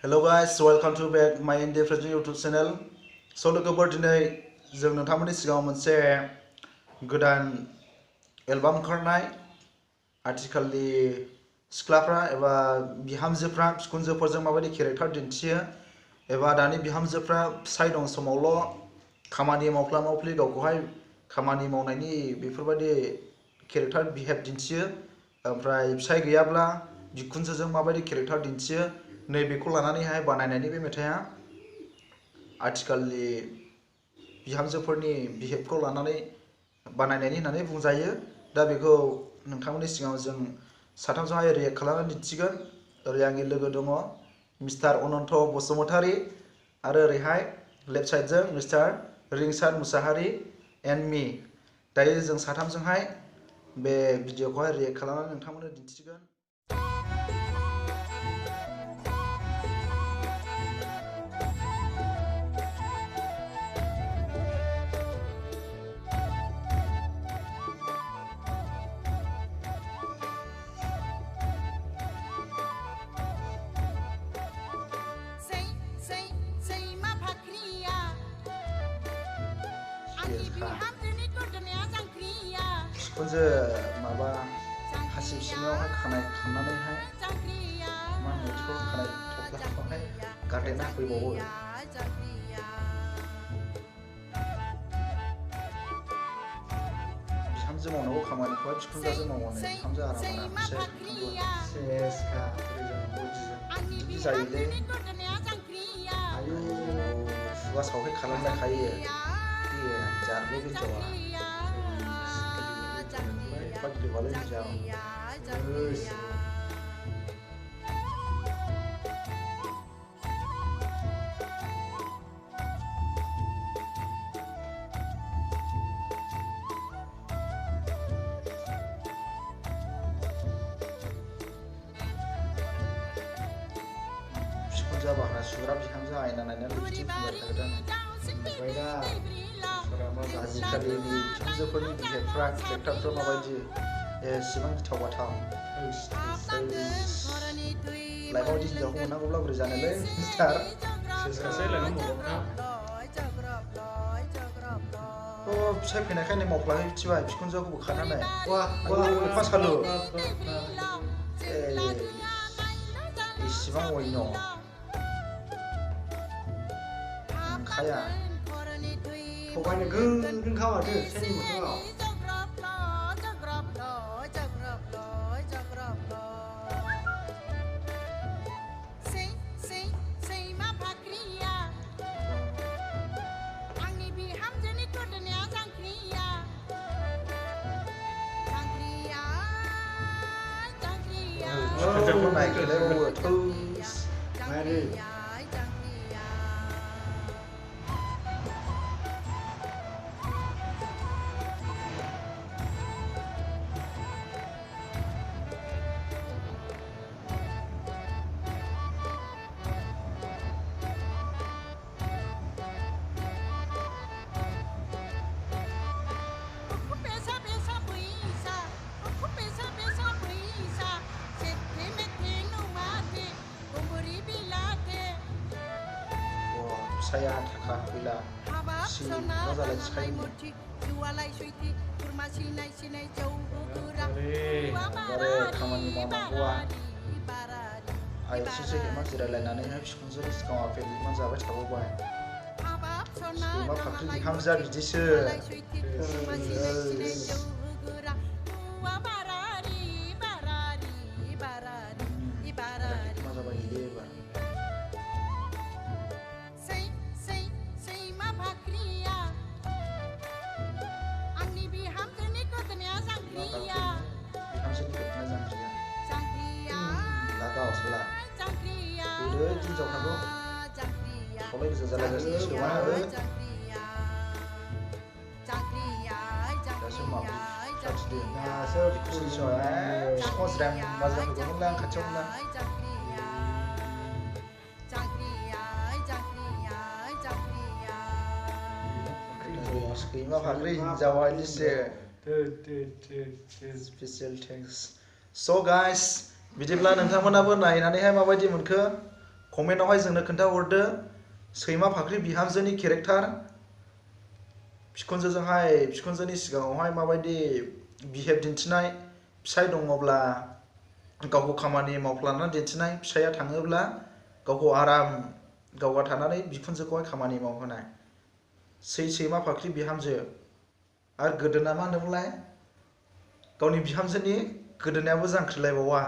Hello guys, welcome to back my India Freddy YouTube channel. So लोगोफोर दिनै जों नोंथांमोननि सिगाङाव मोनसे गोदान एलबाम ओंखारनाय आथिखालनि सिख्लाफ्रा एबा बिहामजोफ्रा बिखुनजोफोरजों माबायदि केरेक्टार दिन्थियो एबा दानि बिहामजोफ्रा फिसाय दं समावल' खामानि मावफ्ला मावफ्लि गावखौहाय खामानि मावनायनि बेफोरबायदि केरेक्टार बिहेभ दिन्थियो ओमफ्राय फिसाय गैयाब्ला बिखुनजोजों माबायदि केरेक्टार दिन्थियो नैबेखौ लानानैहाय बानायनायनि बे मेथाइआ आथिखालनि बिहामजोफोरनि बिहेभखौ लानानै बानायनायनि होननानै बुंजायो। दा बेखौ नोंथांमोननि सिगाङाव जों साथामजोंहाय रियेक्ट खालामनानै दिन्थिगोन। ओरै आंनि लोगो दङ मिस्टार अनन्त बसुमतारी आरो ओरैहाय लेफ्ट साइडजों mister Rinsar Mushahary and me. दायो जों साथामजोंहाय बे भिडिअखौहाय रियेक्ट खालामनानै नोंथांमोननो दिन्थिगोन। बिखुनजो माबा हासिब सिङावहाय खानाय खाननानैहाय मा होनो बिदिखौ खानाय थफ्लाखौहाय गारदेरना होफैबावो। बिहामजो मावनांगौ खामानिखौहाय बिखुनजोआसो मावनो बिहामजो आराम मोना फिसाया सानफ्रामबो सेसखा बिदि जायोलै आयु खुगा सावहे खालामलायखायो जारले हिनजावा एफा गिलुबालु हिनजाव बिखुनजोआ बाह्रा सुग्रा बिहामजो आयना नायनानै लिपस्टिक फुनबाय थागोन ओमफ्राय दा आजिखालिनि बिहामजोफोरनि बिहेभफ्रा केरेक्टारफ्रा माबायदि एसेबां गिथाव बाथाव लाइफआव बिदि हिनजावखौ मोननांगौब्ला बोरै जानोलै मिस्टार फिसाय फैनायखायनो मावफ्लाङै बिथिबाय बिखुनजोखौ बोखारनानै एफा सालु इसिबां अयन नंखाया थगायनो गोख्रोंखा माथो फिसायनि मोखाङाव बिखुनजोखौ नायखोलायबावो थोस मायादै फिसाया थाखा फैला मा जालायथिखायो खामानि मावनांगौआ आइथिंसो हेमा जिरायलायनानैहाय बिखुनजोनि सिगाङाव आफेल बिमान जाबाय थाबावबाय सैमा फाख्रि बिहामजोआ बिदिसो मा जाबाय बियो एबार गावसोला गोदो हिनजावफ्राबो खावलाय गोजा जालायगासिनो सोमा दासो माबोरै खाथिदो दासो बिखुनजोआ बिखुङाव जिरायहोगौमोनलां खाथियावनो सैमा फाख्रि हिनजावा इदिसो स्पेसियेल थेंक्स स' गाइस बिदिब्ला नोंथांमोनाबो नायनानैहाय माबायदि मोनखो कमेन्टआवहाय जोंनो खोन्थाहरदो सैमा फाख्रि बिहामजोनि केरेक्टार बिखुनजोनि सिगाङावहाय माबायदि बिहेभ दिन्थिनाय फिसाय दङब्ला गावखौ खामानि मावफ्लानानै दिन्थिनाय फिसाया थाङोब्ला गावखौ आराम गावगा थानानै बिखुनजोखौहाय खामानि मावहोनाय सैमा फाख्रि बिहामजो आरो गोदोना मा होनदोंमोनलाय गावनि बिहामजोनि गोदोनायाबो जांख्रिलायबावा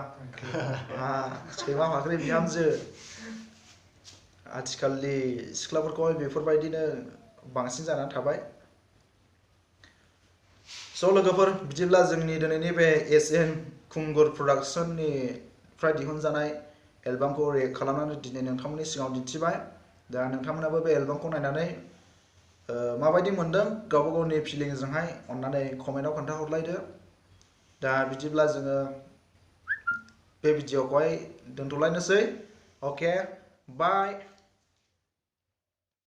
सैमा फाख्रि बिहामजो आथिखालनि सिख्लाफोरखौहाय बेफोरबायदिनो बांसिन जानानै थाबाय स' लोगोफोर बिदिब्ला जोंनि दिनैनि बे SN खुंगुर प्रडाक्सननिफ्राय दिहुनजानाय एलबामखौ रिएक्ट खालामनानै दिनै नोंथांमोननि सिगाङाव दिन्थिबाय दा नोंथांमोनाबो बे एलबामखौ नायनानै माबायदि मोनदों गावबा गावनि फिलिंजोंहाय अननानै कमेन्टआव खोन्थाहरलायदो दा बिदिब्ला जोङो बे भिडिअखौहाय दोनथ'लायनोसै अके बाय